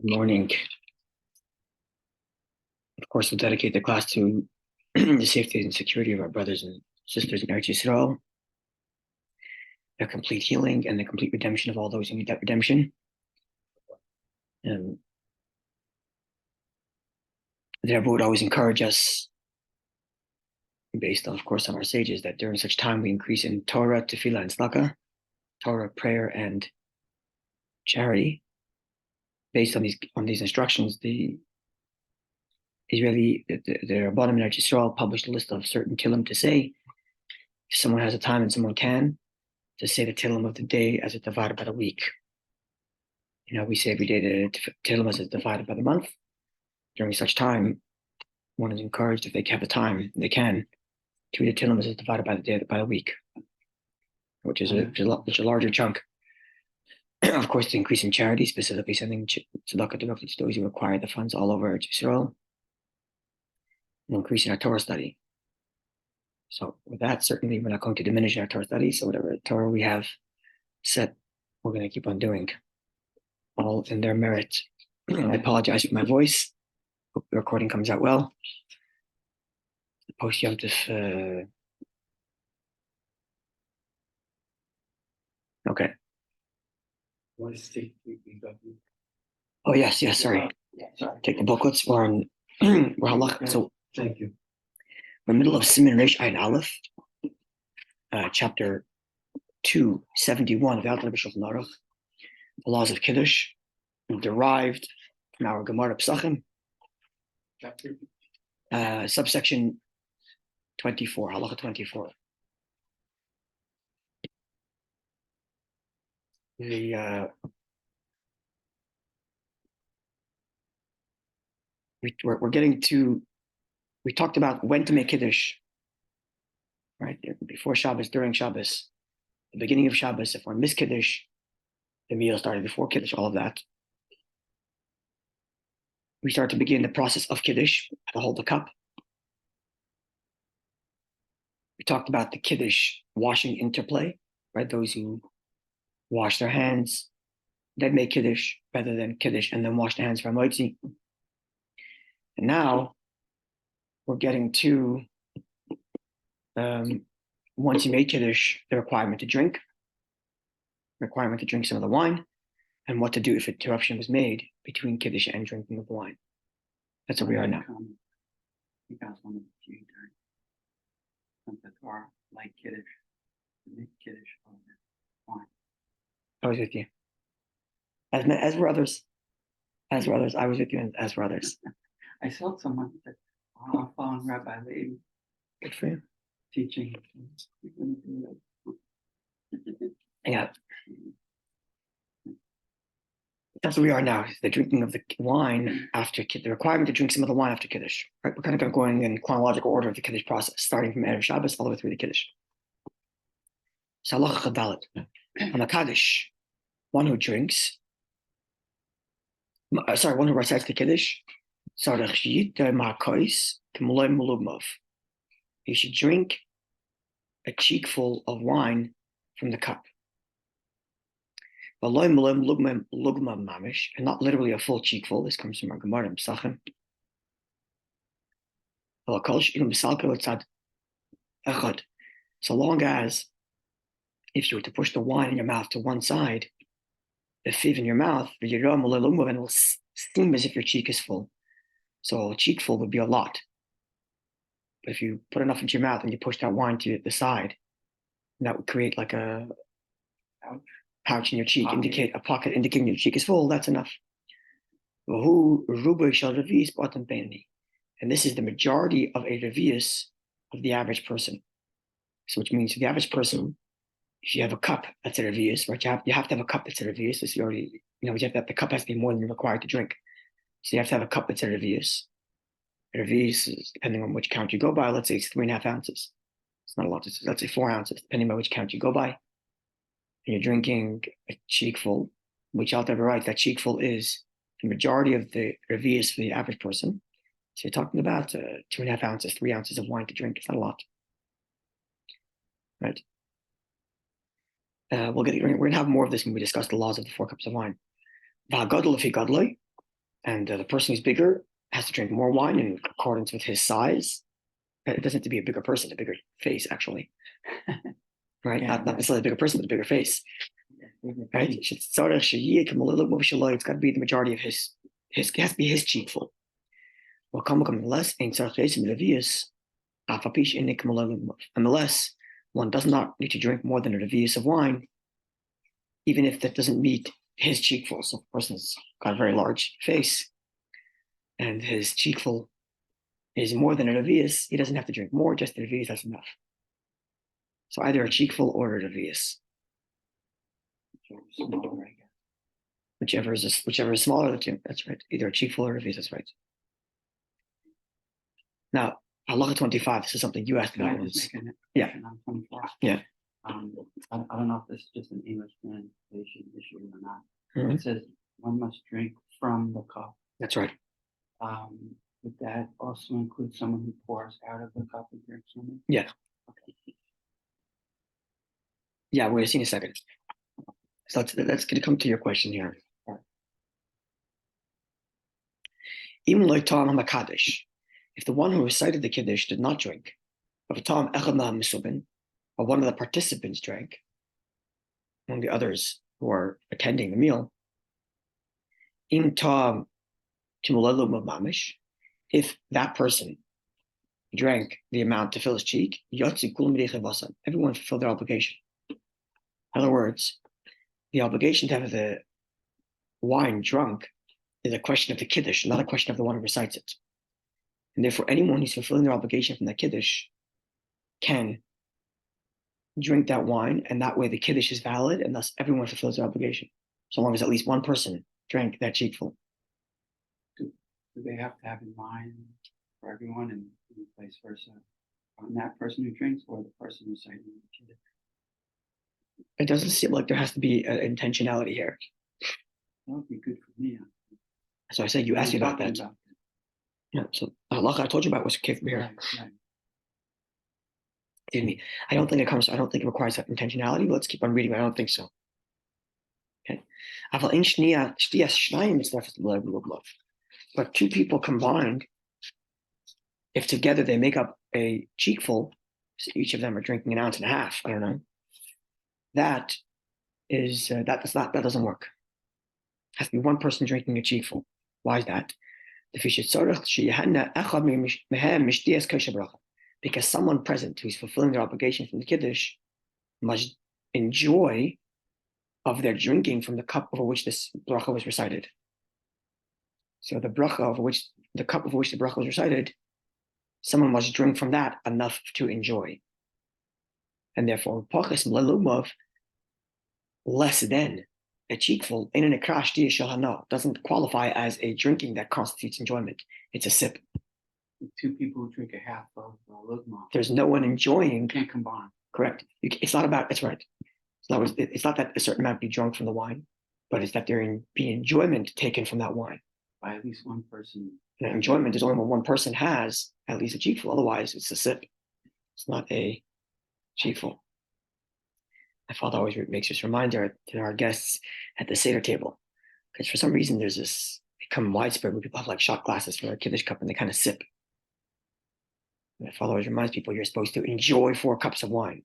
morning. Of course, we'll dedicate the class to the safety and security of our brothers and sisters in Eretz Yisrael, their complete healing and the complete redemption of all those who need that redemption. The Rebbe would always encourage us, based on, of course, on our sages, that during such time we increase in Torah, Tefillah, and Tzedakah, Torah, prayer, and charity. Based on these instructions, the Rabbanim in Eretz Yisrael published a list of certain Tillim to say. If someone has a time and someone can, to say the Tillim of the day as it's divided by the week. We say every day the Tillim as it's divided by the month. During such time, one is encouraged, if they have the time, they can, to read the Tillim as it's divided by the week, which is a larger chunk. Of course, to increase in charity, specifically sending tzedakah directly to those who require the funds all over Israel, and increasing our Torah study. So with that, certainly we're not going to diminish our Torah study. So whatever Torah we have set, we're going to keep on doing, all in their merit. I apologize for my voice. Hope the recording comes out well. Post Yom Tov. Okay. Oh yes, sorry. Take the booklets. We're on halach. So thank you. We're in the middle of Siman Reish Ayin Aleph, chapter 271 of the Alter Rebbe Shulchan Aruch, the laws of Kiddush, derived from our Gemara Psachim, subsection 24, halacha 24. We're getting to. We talked about when to make Kiddush, right? Before Shabbos, during Shabbos, the beginning of Shabbos. If one missed Kiddush, the meal started before Kiddush, all of that. We start to begin the process of Kiddush, to hold the cup. We talked about the Kiddush washing interplay, right? Those who wash their hands, then make Kiddush, rather than Kiddush and then wash their hands for Moitzi. And now we're getting to, once you made Kiddush, the requirement to drink some of the wine, and what to do if an interruption was made between Kiddush and drinking of the wine. That's where we are now. Because one of the few times that are like Kiddush, make Kiddush over wine. I was with you. As were others. I was with you, and as were others. I saw someone that found Rabbi Levi. Good for you. Teaching. Yeah. That's where we are now. The drinking of the wine after the requirement to drink some of the wine after Kiddush. Right? We're kind of going in chronological order of the Kiddush process, starting from Erev Shabbos all the way through the Kiddush. Halacha Chadalet. On a Kaddish, one who recites the Kiddush, he should drink a cheekful of wine from the cup. And not literally a full cheekful. This comes from our Gemara Psachim. So long as, if you were to push the wine in your mouth to one side, the fiv in your mouth, and it will seem as if your cheek is full. So a cheekful would be a lot. But if you put enough into your mouth and you push that wine to the side, that would create like a pouch in your cheek, a pocket indicating your cheek is full. That's enough. And this is the majority of a revius of the average person. So which means the average person, if you have a cup that's a revius, right? You have to have a cup that's a revius. This is already, you have to have, the cup has to be more than you're required to drink. So you have to have a cup that's a revius. A revius is, depending on which count you go by, let's say it's 3.5 ounces. It's not a lot. Let's say 4 ounces, depending on which count you go by. And you're drinking a cheekful, which Alter Rebbe writes, that cheekful is the majority of the revius for the average person. So you're talking about 2.5 ounces, 3 ounces of wine to drink. It's not a lot, right? We're going to have more of this when we discuss the laws of the 4 cups of wine. and the person who's bigger has to drink more wine in accordance with his size. It doesn't have to be a bigger person, a bigger face, actually. Right? Yeah, not necessarily a bigger person, but a bigger face. Right? It's got to be the majority of his it has to be his cheekful. Unless one does not need to drink more than a revius of wine, even if that doesn't meet his cheekful. So the person's got a very large face, and his cheekful is more than a revius, he doesn't have to drink more, just a revius, that's enough. So either a cheekful or a revius. Whichever is smaller, that's right. Either a cheekful or a revius, that's right. Now, halacha 25, this is something you asked about once. Yeah. On 24? Yeah. I don't know if this is just an English translation issue or not. Mm-hmm. It says one must drink from the cup. That's right. Would that also include someone who pours out of the cup and drinks from it? Yeah. Okay. Yeah, we're going to see in a second. So let's get to come to your question here. Even like Tom HaMakadosh, if the one who recited the Kiddish did not drink, if Tom Echad or one of the participants drank, among the others who are attending the meal, in Tom Mamish, if that person drank the amount to fill his cheek, everyone fulfilled their obligation. In other words, the obligation to have the wine drunk is a question of the Kiddush, not a question of the one who recites it. And therefore, anyone who's fulfilling their obligation from the Kiddush can drink that wine, and that way the Kiddush is valid, and thus everyone fulfills their obligation, so long as at least one person drank that cheekful. Do they have to have in mind for everyone and vice versa on that person who drinks or the person reciting the Kiddush? It doesn't seem like there has to be an intentionality here. That would be good for me. So I said you asked me about that. Yeah, so halacha I told you about was kif beer. Right. Excuse me. I don't think it requires that intentionality, but let's keep on reading. I don't think so. Okay. But two people combined, if together they make up a cheekful, so each of them are drinking an ounce and a half, I don't know. That doesn't work. It has to be one person drinking a cheekful. Why is that? Because someone present who's fulfilling their obligation from the Kiddush must enjoy of their drinking from the cup over which this bracha was recited. So the cup over which the bracha was recited, someone must drink from that enough to enjoy. And therefore, less than a cheekful in an ikrash doesn't qualify as a drinking that constitutes enjoyment. It's a sip. Two people who drink a half of lugma. There's no one enjoying. Can't combine. Correct. It's not about. That's right. It's not that a certain amount be drunk from the wine, but it's that there be enjoyment taken from that wine by at least one person. And enjoyment is only when one person has at least a cheekful. Otherwise, it's a sip. It's not a cheekful. My father always makes this reminder to our guests at the Seder table, because for some reason there's this become widespread where people have like shot glasses for their Kiddish cup and they kind of sip. My father always reminds people you're supposed to enjoy 4 cups of wine,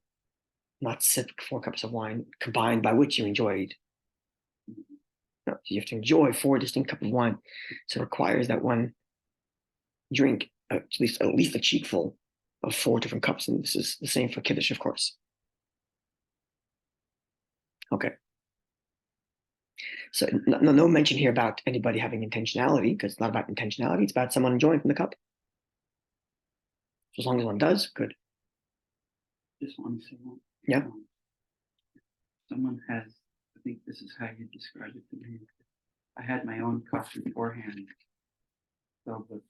not sip 4 cups of wine combined by which you enjoyed. No, you have to enjoy 4 distinct cups of wine. So it requires that one drink at least a cheekful of 4 different cups, and this is the same for Kiddish, of course. Okay. So no mention here about anybody having intentionality, because it's not about intentionality. It's about someone enjoying from the cup. So as long as one does, good. Just want to say one. Yeah. Someone has, I think this is how you describe it to me. I had my own cup beforehand, filled with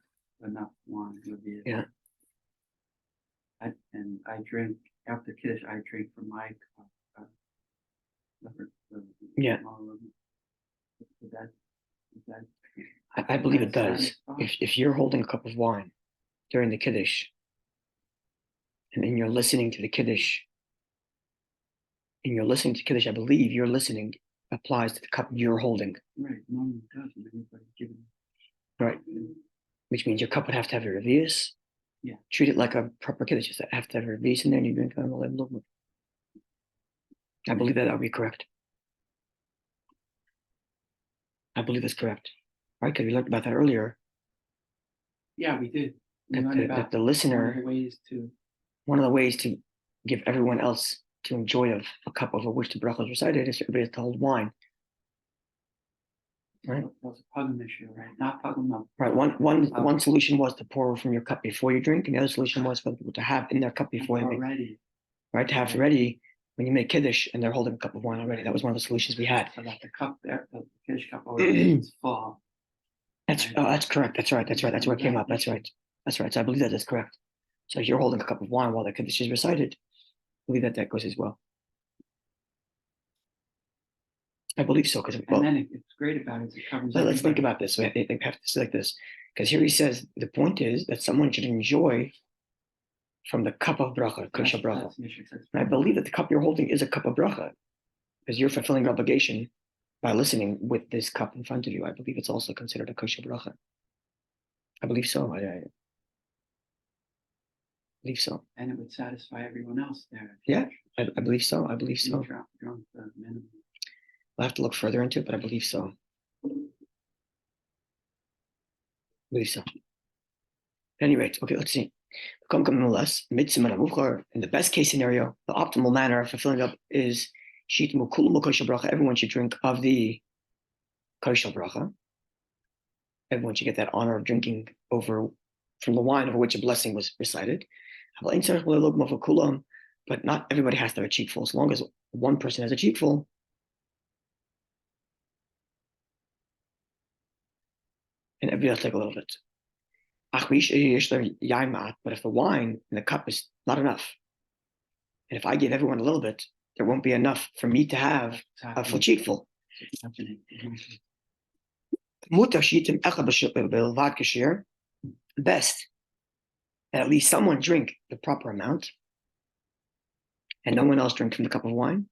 enough wine. Yeah. And I drink, after Kiddush, I drink from my cup. Yeah. I believe it does. If you're holding a cup of wine during the Kiddush, and then you're listening to the Kiddush, I believe your listening applies to the cup you're holding. Right, no one does. Everybody giving. Right. Which means your cup would have to have a revius. Yeah. Treat it like a proper kiddush. Just have to have a revius in there, and you drink on a little. I believe that would be correct. I believe that's correct. Right? Because we learned about that earlier. Yeah, we did. We That learned the, about that the listener, one of the ways to give everyone else to enjoy of a cup over which the bracha is recited is everybody has to hold wine. Right. That was a pugum issue, right? Not pugum milk. Right. One solution was to pour from your cup before you drink, and the other solution was for people to have in their cup before they make. Already. Right. To have ready when you make Kiddish and they're holding a cup of wine already. That was one of the solutions we had. So that the cup there, the Kiddish cup already is full. That's correct. That's right. That's where it came up. That's right. So I believe that is correct. So if you're holding a cup of wine while the Kiddish is recited, I believe that goes as well. I believe so, because and then it's great about it. It covers. Let's think about this. We have to say like this, because here he says the point is that someone should enjoy from the cup of bracha, kosher bracha. And I believe that the cup you're holding is a cup of bracha, because you're fulfilling your obligation by listening with this cup in front of you. I believe it's also considered a kosher bracha. I believe so. I believe so. And it would satisfy everyone else there. Yeah, I believe so. I believe so. I'll have to look further into it, but I believe so. I believe so. At any rate, okay, let's see. In the best case scenario, the optimal manner of fulfilling up is everyone should drink of the kosher bracha. Everyone should get that honor of drinking over from the wine over which a blessing was recited. But not everybody has to have a cheekful. As long as one person has a cheekful, and everybody else take a little bit. But if the wine in the cup is not enough, and if I give everyone a little bit, there won't be enough for me to have a full cheekful. Best that at least someone drink the proper amount, and no one else drink from the cup of wine.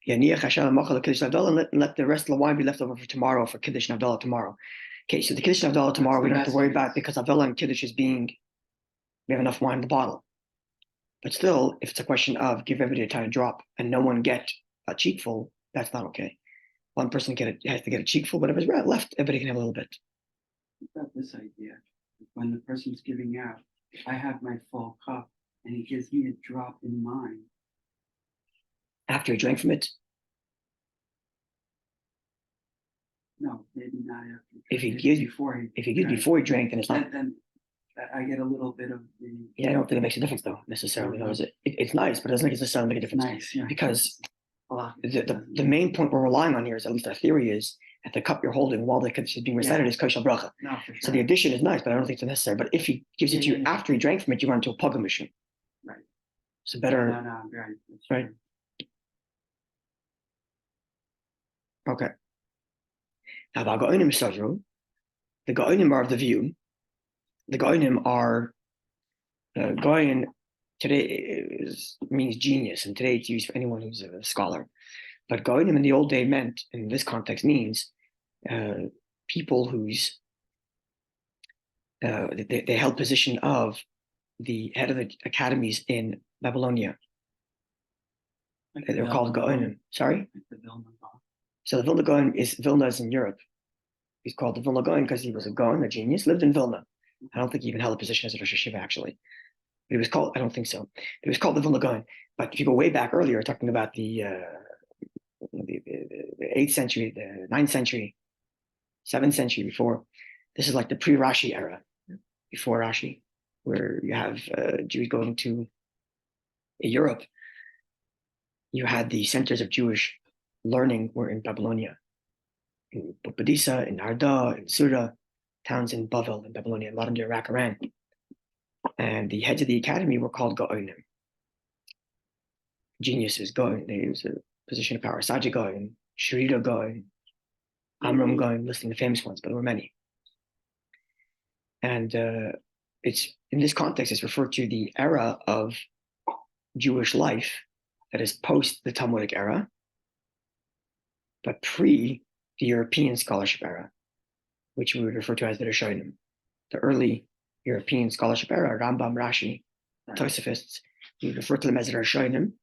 And let the rest of the wine be left over for tomorrow, for Kiddush and Havdalah tomorrow. Okay, so the Kiddush and Havdalah tomorrow, we don't have to worry about, because Havdalah and Kiddush we have enough wine in the bottle. But still, if it's a question of give everybody a tiny drop and no one get a cheekful, that's not okay. One person has to get a cheekful, but if it's left, everybody can have a little bit. What about this idea? When the person's giving out, I have my full cup and he gives me a drop in mine. After he drank from it? No, maybe not after. If he gives before he drank, then it's not. Then I get a little bit of the. Yeah, I don't think it makes a difference though necessarily. It's nice, but it doesn't necessarily make a difference. Nice, yeah. Because the main point we're relying on here is, at least our theory is, that the cup you're holding while the Kiddush is being recited is kosher bracha. No, for sure. So the addition is nice, but I don't think it's necessary. But if he gives it to you after he drank from it, you run into a pugum issue. Right. So better. No, right. Right. Okay. Now, the Gaonim are of the view. The Gaonim are Gaon today means genius, and today it's used for anyone who's a scholar. But Gaonim in the old day meant, in this context, means people whose they held position of the head of the academies in Babylonia. They were called Gaonim. Sorry? So the Vilna Gaon Vilna is in Europe. He's called the Vilna Gaon because he was a Gaon, a genius, lived in Vilna. I don't think he even held a position as a Rosh Hashiva, actually. But he was called, I don't think so. He was called the Vilna Gaon. But if you go way back earlier, talking about the 8th century, the 9th century, 7th century before, this is like the pre-Rashi era, before Rashi, where you have Jews going to Europe. You had the centers of Jewish learning were in Babylonia, in Budisa, in Arda, in Sura, towns in Bavel, in Babylonia, modern day Iraq, Iran. And the heads of the academy were called Gaonim. Geniuses, Gaon. They use a position of power. Saja Gaon, Shrita Gaon, Amram Gaon, listing the famous ones, but there were many. And it's in this context, it's referred to the era of Jewish life that is post the Talmudic era, but pre the European scholarship era, which we would refer to as the Rishonim. The early European scholarship era, Rambam, Rashi, Tosafists, we refer to them as the Rishonim,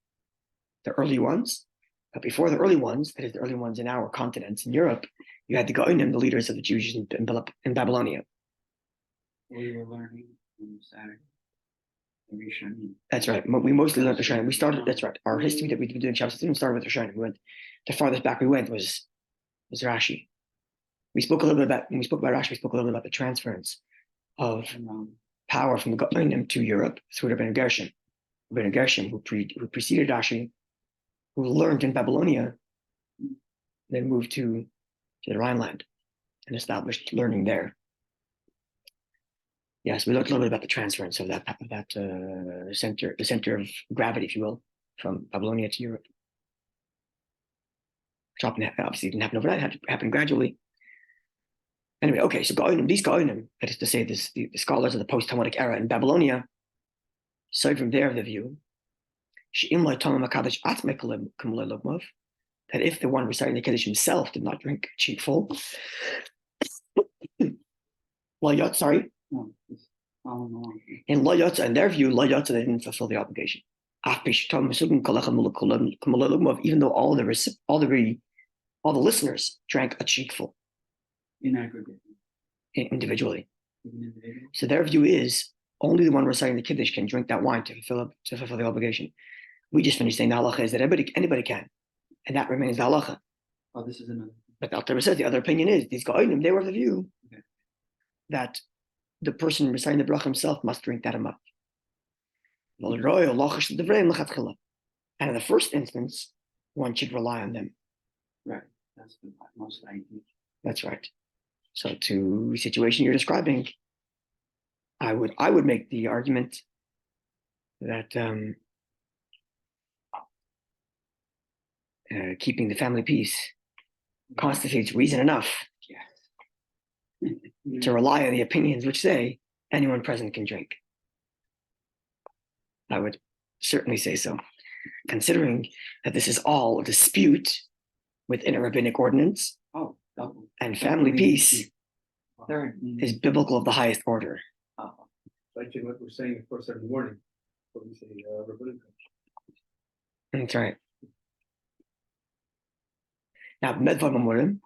the early ones. But before the early ones, that is the early ones in our continents, in Europe, you had the Goinim, the leaders of the Jews in Babylonia. We were learning on Saturday. That's right. We mostly learned Rishonim. We started, that's right. Our history that we did in Shabbos didn't start with Rishonim. We went, the farthest back we went was Rashi. We spoke a little bit about, when we spoke about Rashi, we spoke a little bit about the transference of power from the Goinim to Europe through Rabbi Gershom. Rabbi Gershom, who preceded Rashi, who learned in Babylonia, then moved to the Rhineland and established learning there. Yes, we learned a little bit about the transference of that center, the center of gravity, if you will, from Babylonia to Europe. Which obviously didn't happen overnight; it happened gradually. Anyway, okay, so these Goinim, that is to say, the scholars of the post-Talmudic era in Babylonia, so from there the view that if the one reciting the Kiddush himself did not drink a cheekful, in their view, they didn't fulfill the obligation. Even though all the listeners drank a cheekful in aggregate, individually. So their view is only the one reciting the Kiddush can drink that wine to fulfill the obligation. We just finished saying the halacha is that anybody can, and that remains the halacha. Oh, this is another. But the Alter says the other opinion is these Goinim, they were of the view that the person reciting the bracha himself must drink that amount. And in the first instance, one should rely on them. Right. That's the most ideal. That's right. So to the situation you're describing, I would make the argument that keeping the family peace constitutes reason enough to rely on the opinions which say anyone present can drink. I would certainly say so, considering that this is all a dispute within a rabbinic ordinance, and family peace is biblical of the highest order. Like in what we're saying, of course, every morning, what we say, rabbinic. That's right. Now, Medvar Mamurim,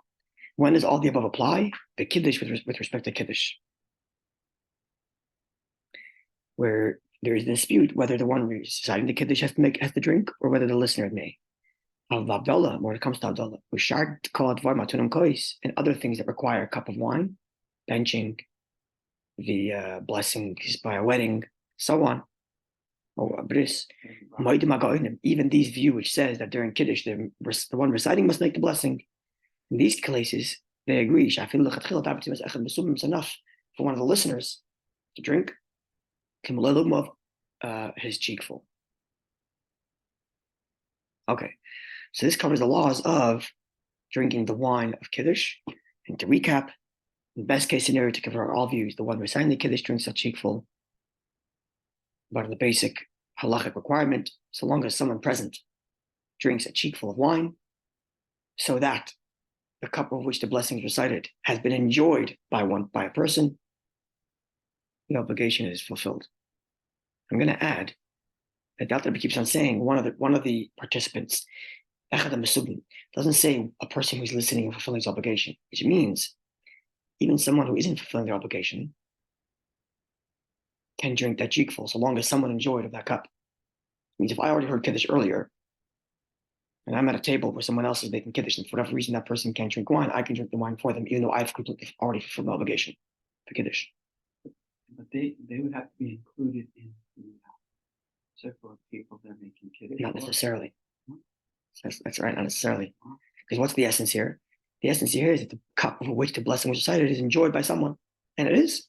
when does all the above apply? The Kiddish with respect to Kiddish, where there is a dispute whether the one reciting the Kiddish has to drink, or whether the listener may. Abdullah, when it comes to Abdullah, and other things that require a cup of wine, benching, the blessings by a wedding, so on, or a bris. Even these view which says that during Kiddush, the one reciting must make the blessing. In these cases, they agree. It's enough for one of the listeners to drink his cheekful. Okay, so this covers the laws of drinking the wine of Kiddush. And to recap, in the best case scenario, to cover all views, the one reciting the Kiddush drinks a cheekful, but the basic halachic requirement, so long as someone present drinks a cheekful of wine, so that the cup of which the blessing is recited has been enjoyed by a person, the obligation is fulfilled. I'm going to add that the Alter keeps on saying one of the participants, doesn't say a person who's listening and fulfilling his obligation, which means even someone who isn't fulfilling their obligation can drink that cheekful, so long as someone enjoyed of that cup. It means if I already heard Kiddush earlier, and I'm at a table where someone else is making Kiddush, and for whatever reason that person can't drink wine, I can drink the wine for them, even though I've completely already fulfilled the obligation for Kiddush. But they would have to be included in the circle of people that are making Kiddush. Not necessarily. That's right, not necessarily. Because what's the essence here? The essence here is that the cup of which the blessing was recited is enjoyed by someone, and it is.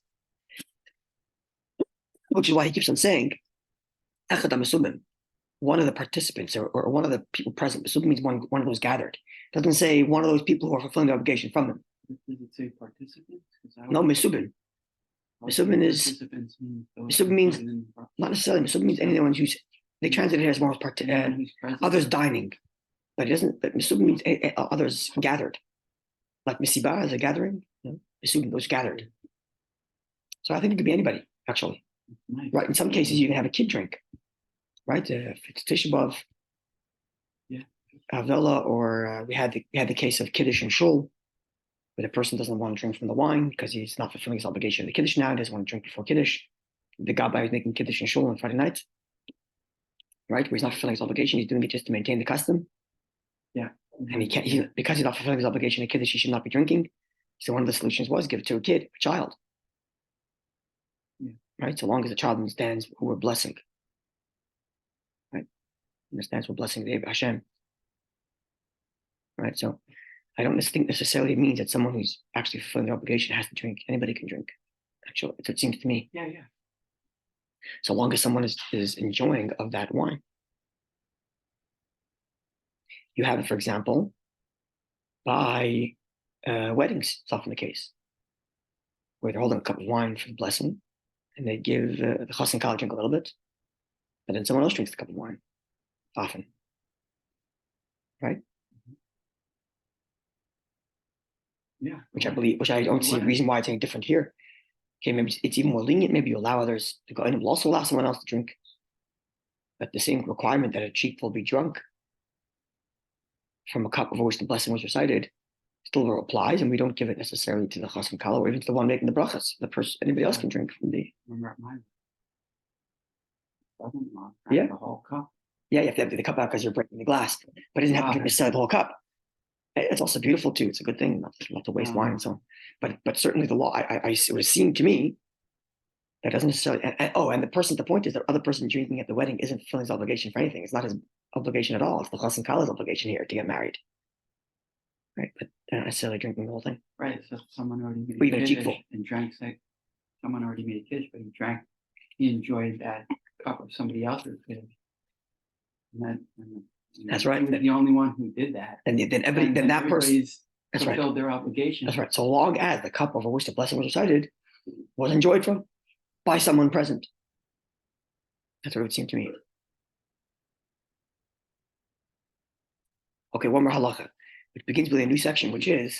Which is why he keeps on saying, one of the participants or one of the people present. Mesubim means one of those gathered. It doesn't say one of those people who are fulfilling the obligation from them. Does it say participants? No, Mesubim. Mesubim means not necessarily. Mesubim means anyone who's, they translate it as more others dining, but it doesn't. But Mesubim means others gathered. Like Misibah is a gathering. assuming those gathered. So I think it could be anybody, actually. Nice. Right. In some cases, you can have a kid drink. Right. If it's Tisha B'Av, Avella, or we had the case of Kiddish and Shul, where the person doesn't want to drink from the wine because he's not fulfilling his obligation of the Kiddish now. He doesn't want to drink before Kiddish. The Gabbai is making Kiddish and Shul on Friday night. Right. Where he's not fulfilling his obligation. He's doing it just to maintain the custom. Yeah. And he can't, because he's not fulfilling his obligation of Kiddish, he should not be drinking. So one of the solutions was give it to a kid, a child. Yeah. Right. So long as the child understands who we're blessing. Right. Understands we're blessing the Hashem. Right. So I don't think necessarily it means that someone who's actually fulfilling the obligation has to drink. Anybody can drink. Actually, it seems to me. Yeah. So long as someone is enjoying of that wine. You have it, for example, by weddings. It's often the case where they're holding a cup of wine for the blessing, and they give the chas and kala drink a little bit, but then someone else drinks the cup of wine. Often, right? Yeah. Which I don't see a reason why it's any different here. Okay, maybe it's even more lenient. Maybe you allow others to go in and will also allow someone else to drink. But the same requirement that a chief will be drunk from a cup of which the blessing was recited still applies, and we don't give it necessarily to the chas and kala or even to the one making the brachas. The person, anybody else can drink from the. Remember at my brother-in-law Yeah. the whole cup. Yeah, you have to empty the cup out because you're breaking the glass, but it doesn't have to drink necessarily the whole cup. It's also beautiful too. It's a good thing not to waste wine. So, but certainly the law. It would seem to me that doesn't necessarily. And the point is that other person drinking at the wedding isn't fulfilling his obligation for anything. It's not his obligation at all. It's the chas and kala's obligation here to get married, right? But they're not necessarily drinking the whole thing. Right. So someone already made Even a Kiddish cheekful. and drank. Someone already made Kiddish, but he drank. He enjoyed that cup of somebody else's Kiddish. That's right. He was the only one who did that. And then that person. That's right. Fulfilled their obligation. That's right. So long as the cup over which the blessing was recited was enjoyed from by someone present. That's what it would seem to me. Okay, one more halacha, which begins with a new section, which is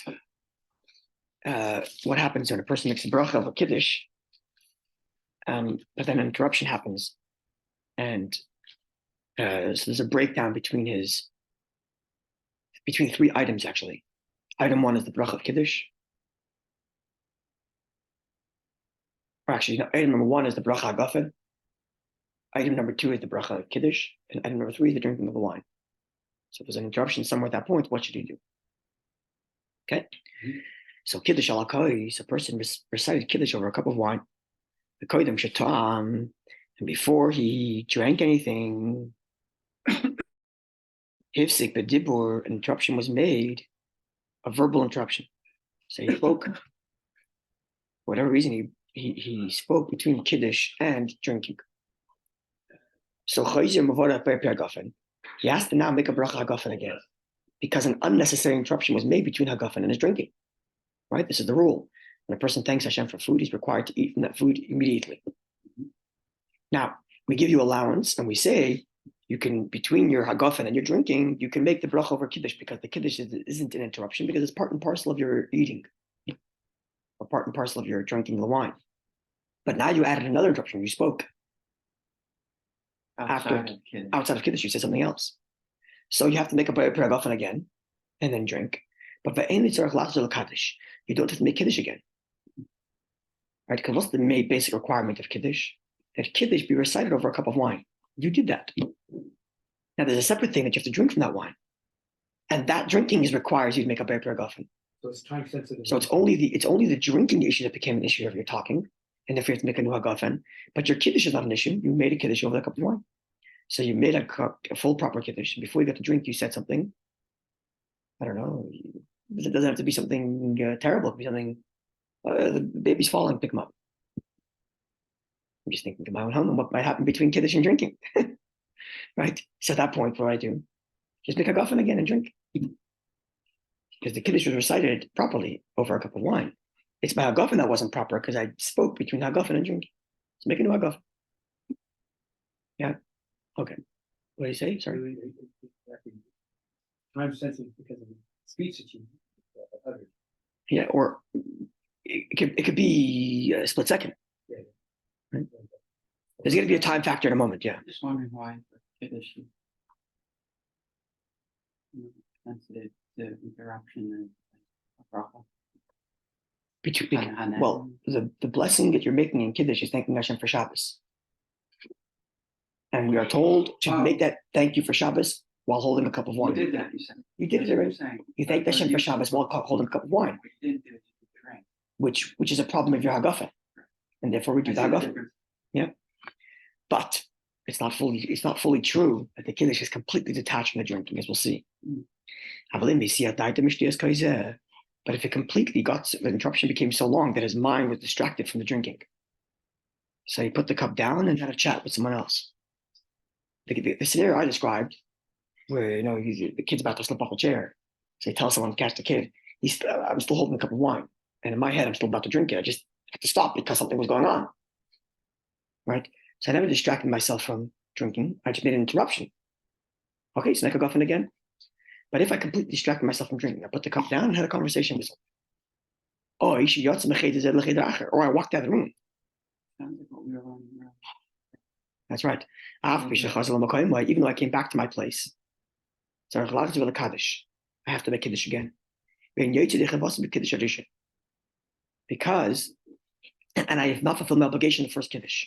what happens when a person makes a bracha of a Kiddish, but then an interruption happens. And so there's a breakdown between three items, actually. Item one is the bracha of Kiddish. Or actually, no, item number one is the bracha hagafen. Item number two is the bracha of Kiddish. And item number three is the drinking of the wine. So if there's an interruption somewhere at that point, what should he do? Okay? Mm-hmm. So Kiddish ala kois, a person recited Kiddish over a cup of wine. The koidem shatam, and before he drank anything, hifsik bedibur, an interruption was made, a verbal interruption. So he spoke, for whatever reason, he spoke between Kiddish and drinking. So he has to now make a bracha hagafen again, because an unnecessary interruption was made between hagafen and his drinking. Right? This is the rule. When a person thanks Hashem for food, he's required to eat from that food immediately. Now, we give you allowance, and we say, you can, between your hagafen and your drinking, you can make the bracha over Kiddish, because the Kiddish isn't an interruption, because it's part and parcel of your eating, or part and parcel of your drinking the wine. But now you added another interruption. You spoke. Outside of Kiddish, you said something else. So you have to make a prayer hagafen again, and then drink. But you don't have to make Kiddish again. Right? Because what's the basic requirement of Kiddish? That Kiddish be recited over a cup of wine. You did that. Now there's a separate thing that you have to drink from that wine. And that drinking requires you to make a prayer hagafen. So it's time sensitive. So it's only the drinking issue that became an issue of your talking, and if you have to make a new hagafen. But your Kiddish is not an issue. You made a Kiddish over a cup of wine. So you made a full proper Kiddish. Before you got to drink, you said something. I don't know. It doesn't have to be something terrible. It could be something, the baby's falling, pick him up. I'm just thinking to my own home and what might happen between Kiddish and drinking. Right? So at that point, what do I do? Just make a hagafen again and drink. Because the Kiddish was recited properly over a cup of wine. It's my hagafen that wasn't proper because I spoke between hagafen and drinking. So make a new hagafen. Yeah. Okay. What did you say? Sorry. Time sensitive because of the speech that you uttered. Yeah, or it could be a split second. Yeah. Right? There's going to be a time factor in a moment. Yeah. Just wondering why for Kiddish is sensitive to interruption and a bracha. Well, the blessing that you're making in Kiddush is thanking Hashem for Shabbos. And we are told to make that thank you for Shabbos while holding a cup of wine. You did that, you said. You did it already. You thanked Hashem for Shabbos while holding a cup of wine, What you didn't do is you drank. which is a problem of your hagafen, and therefore we do the hagafen. Yeah, but it's not fully true that the Kiddush is completely detached from the drinking, as we'll see. But if it completely the interruption became so long that his mind was distracted from the drinking, so he put the cup down and had a chat with someone else. The scenario I described, where the kid's about to slip off a chair, so he tells someone to catch the kid. I'm still holding a cup of wine, and in my head I'm still about to drink it. I just had to stop because something was going on, right? So I never distracted myself from drinking. I just made an interruption. Okay, so I could go off again. But if I completely distracted myself from drinking, I put the cup down and had a conversation with someone. Or I walked out of the room. Sounds like what we were learning earlier. That's right. Even though I came back to my place, so I have to make Kiddush again. Because, and I have not fulfilled my obligation in the first Kiddush.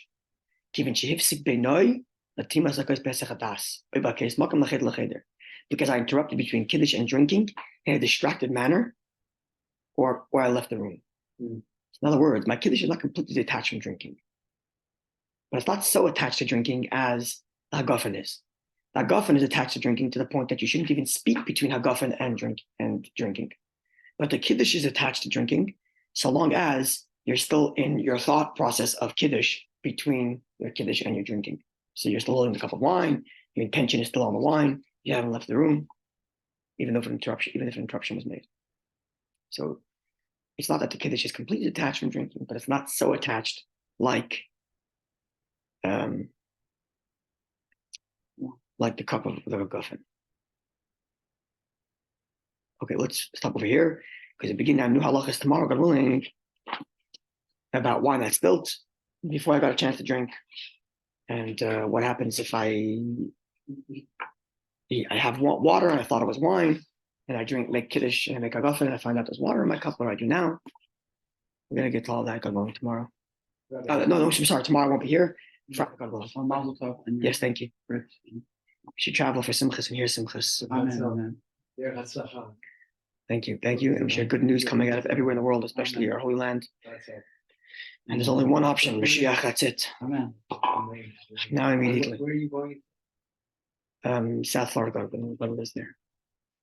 Because I interrupted between Kiddush and drinking in a distracted manner, or I left the room. In other words, my Kiddush is not completely detached from drinking. But it's not so attached to drinking as the hagafen is. The hagafen is attached to drinking to the point that you shouldn't even speak between hagafen and drinking. But the Kiddush is attached to drinking so long as you're still in your thought process of Kiddush between your Kiddush and your drinking. So you're still holding the cup of wine, your intention is still on the wine, you haven't left the room, even if an interruption was made. So it's not that the Kiddush is completely detached from drinking, but it's not so attached like the cup of the hagafen. Okay, let's stop over here because we begin our new halachas tomorrow, God willing, about wine that's spilt before I got a chance to drink, and what happens if I have water and I thought it was wine, and I make Kiddush and I make hagafen and I find out there's water in my cup. What do I do now? We're gonna get to all that, God willing, tomorrow. No, I'm sorry. Tomorrow I won't be here. Friday, God willing. Yes, thank you. You should travel for simchas and hear simchas. Amen. Thank you. And we share good news coming out of everywhere in the world, especially our holy land. And there's only one option, Mashiach. That's it. Amen. Now immediately. Where are you going? South Florida, God willing, whatever it is there.